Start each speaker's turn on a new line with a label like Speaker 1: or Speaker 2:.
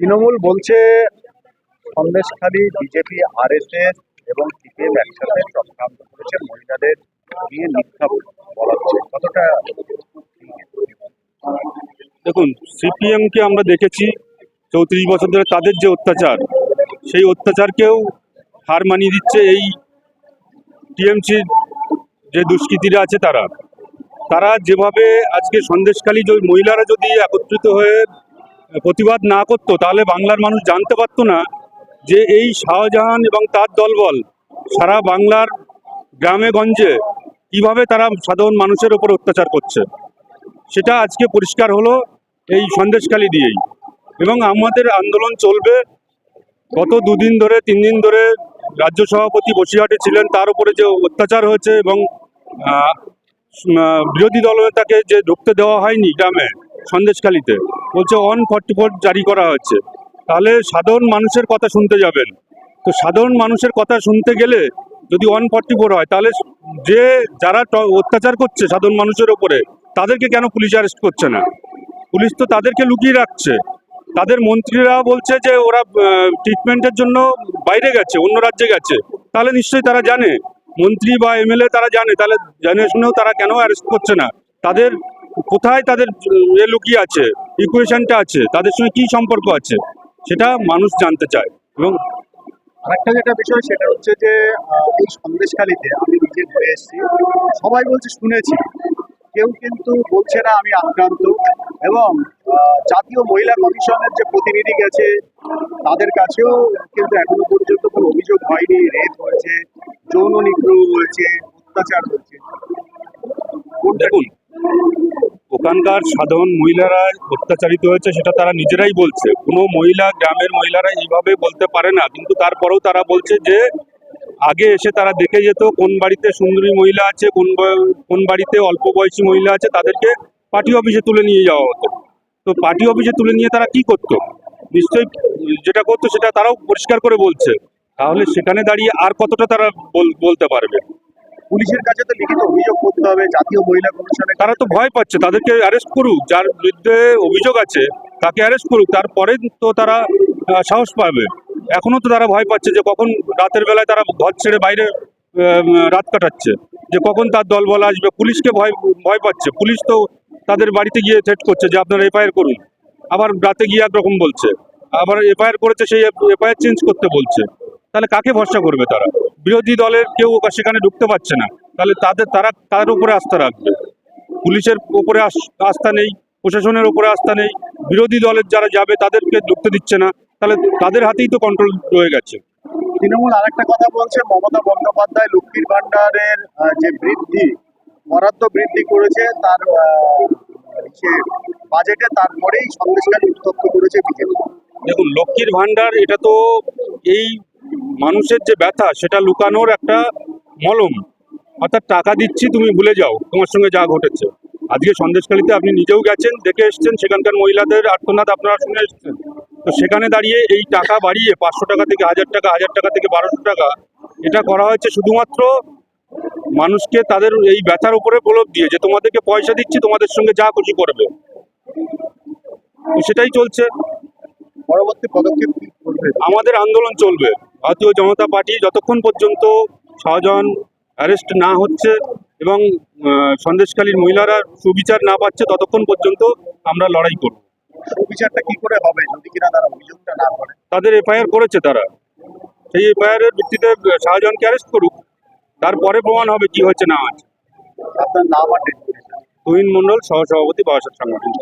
Speaker 1: তৃণমূল বলছে Sandeshkhali BJP RSS এবং CPM একসাথে চক্রান্ত করেছে মহিলাদের নিয়ে মিথ্যা বলা হচ্ছে কতটা।
Speaker 2: দেখুন, সিপিএম কে আমরা দেখেছি 34 বছর ধরে তাদের যে অত্যাচার, সেই অত্যাচারকেও হার মানিয়ে দিচ্ছে এই টিএমসির যে দুষ্কৃতীরা আছে তারা তারা যেভাবে আজকে সন্দেশখালী মহিলারা যদি একত্রিত হয়ে প্রতিবাদ না করতো, তাহলে বাংলার মানুষ জানতে পারতো না যে এই শাহজাহান এবং তার দলবল সারা বাংলার গ্রামে গঞ্জে কিভাবে তারা সাধারণ মানুষের ওপর অত্যাচার করছে। সেটা আজকে পরিষ্কার হলো এই সন্দেশখালী দিয়েই। এবং আমাদের আন্দোলন চলবে। গত 2 দিন ধরে 3 দিন ধরে রাজ্য সভাপতি বসিরহাটে ছিলেন, তার উপরে যে অত্যাচার হয়েছে এবং বিরোধী দলনেতাকে যে ঢুকতে দেওয়া হয়নি গ্রামে সন্দেশখালীতে, বলছে 144 জারি করা হয়েছে। তাহলে সাধারণ মানুষের কথা শুনতে যাবেন, তো সাধারণ মানুষের কথা শুনতে গেলে যদি 144 হয়, তাহলে যারা অত্যাচার করছে সাধারণ মানুষের ওপরে তাদেরকে কেন পুলিশ অ্যারেস্ট করছে না? পুলিশ তো তাদেরকে লুকিয়ে রাখছে। তাদের মন্ত্রীরা বলছে যে ওরা ট্রিটমেন্টের জন্য বাইরে গেছে, অন্য রাজ্যে গেছে। তাহলে নিশ্চয়ই তারা জানে, মন্ত্রী বা এমএলএ তারা জানে, তাহলে জানে শুনেও তারা কেন অ্যারেস্ট করছে না? তাদের কোথায় তাদের লুকিয়ে আছে, ইকুয়েশনটা আছে, তাদের সঙ্গে কি সম্পর্ক আছে, সেটা মানুষ জানতে চায়। এবং
Speaker 1: আরেকটা যেটা বিষয় সেটা হচ্ছে যে এই সন্দেশখালীতে আমি নিজে ঘুরে এসেছি, সবাই বলছে শুনেছি, কেউ কিন্তু বলছে না আমি আক্রান্ত। এবং জাতীয় মহিলা কমিশনের যে প্রতিনিধি গেছে তাদের কাছেও কিন্তু এখনো পর্যন্ত কোনো অভিযোগ হয়নি। রেপ হয়েছে, যৌন নিগ্রহ হয়েছে, অত্যাচার হয়েছে।
Speaker 2: দেখুন, ওখানকার সাধারণ মহিলারা অত্যাচারিত হয়েছে সেটা তারা নিজেরাই বলছে। কোনো মহিলা, গ্রামের মহিলারা এইভাবে বলতে পারে না, কিন্তু তারপরেও তারা বলছে যে আগে এসে তারা দেখে যেত কোন বাড়িতে সুন্দরী মহিলা আছে, কোন বাড়িতে অল্প বয়সী মহিলা আছে, তাদেরকে পার্টি অফিসে তুলে নিয়ে যাওয়া হতো। তো পার্টি অফিসে তুলে নিয়ে তারা কি করতো? নিশ্চয়ই যেটা করতো সেটা তারাও পরিষ্কার করে বলছে। তাহলে সেখানে দাঁড়িয়ে আর কতটা তারা বলতে পারবে?
Speaker 1: পুলিশের কাছে তো লিখিত অভিযোগ করতে হবে, জাতীয় মহিলা কমিশনে।
Speaker 2: তারা তো ভয় পাচ্ছে, তাদেরকে অ্যারেস্ট করুক, যার বিরুদ্ধে অভিযোগ আছে তাকে অ্যারেস্ট করুক, তারপরে তো তারা সাহস পাবে। এখনো তো তারা ভয় পাচ্ছে যে কখন রাতের বেলায় তারা ঘর ছেড়ে বাইরে রাত কাটাচ্ছে, যে কখন তার দলবল আসবে। পুলিশকে ভয় পাচ্ছে। পুলিশ তো তাদের বাড়িতে গিয়ে থ্রেট করছে যে আপনারা এফআইআর করুন, আবার রাতে গিয়ে একরকম বলছে, আবার এফআইআর করেছে সেই এফআইআর চেঞ্জ করতে বলছে। তাহলে কাকে ভরসা করবে তারা? বিরোধী দলের কেউ সেখানে ঢুকতে পারছে না, তাহলে তারা তার উপরে আস্থা রাখবে। পুলিশের উপরে আস্থা নেই, প্রশাসনের উপরে আস্থা নেই, বিরোধী দলের যারা যাবে তাদেরকে ঢুকতে দিচ্ছে না, তাহলে তাদের হাতেই তো কন্ট্রোল রয়ে গেছে।
Speaker 1: তৃণমূল আরেকটা কথা বলছে, মমতা বন্দ্যোপাধ্যায় লক্ষ্মীর ভান্ডারের যে বৃদ্ধি, বরাদ্দ বৃদ্ধি করেছে তার বাজেটে, তারপরেই সন্দেশখালী উত্তপ্ত করেছে বিজেপি।
Speaker 2: দেখুন, লক্ষ্মীর ভান্ডার এটা তো এই মানুষের যে ব্যথা সেটা লুকানোর একটা মলম। অর্থাৎ টাকা দিচ্ছি, তুমি ভুলে যাও তোমার সঙ্গে যা ঘটেছে। আজকে সন্দেশখালীতে আপনি নিজেও গেছেন, দেখে এসছেন, সেখানকার মহিলাদের আর্তনাদ আপনারা শুনে এসছেন। তো সেখানে দাঁড়িয়ে এই টাকা বাড়িয়ে 500 টাকা থেকে 1000 টাকা, 1000 টাকা থেকে 1200 টাকা, এটা করা হয়েছে শুধুমাত্র মানুষকে তাদের এই ব্যথার উপরে প্রলোভ দিয়ে, যে তোমাদেরকে পয়সা দিচ্ছি, তোমাদের সঙ্গে যা খুশি করবে। তো সেটাই চলছে।
Speaker 1: পরবর্তী পদক্ষেপ কি করবে?
Speaker 2: আমাদের আন্দোলন চলবে। ভারতীয় জনতা পার্টি যতক্ষণ পর্যন্ত শাহজাহান অ্যারেস্ট না হচ্ছে এবং সন্দেশখালীর মহিলারা সুবিচার না পাচ্ছে, ততক্ষণ পর্যন্ত আমরা লড়াই করব।
Speaker 1: সুবিচারটা কি করে হবে যদি কিনা তারা অভিযোগটা না করে?
Speaker 2: তাদের এফআইআর করেছে, তারা সেই এফআইআর এর ভিত্তিতে শাহজাহানকে অ্যারেস্ট করুক, তারপরে প্রমাণ হবে কি হচ্ছে না হচ্ছে।
Speaker 1: আপনার নাম আর ডেজিগনেশন?
Speaker 2: তুহিন মণ্ডল, সহসভাপতি বারাসাত সংগঠন।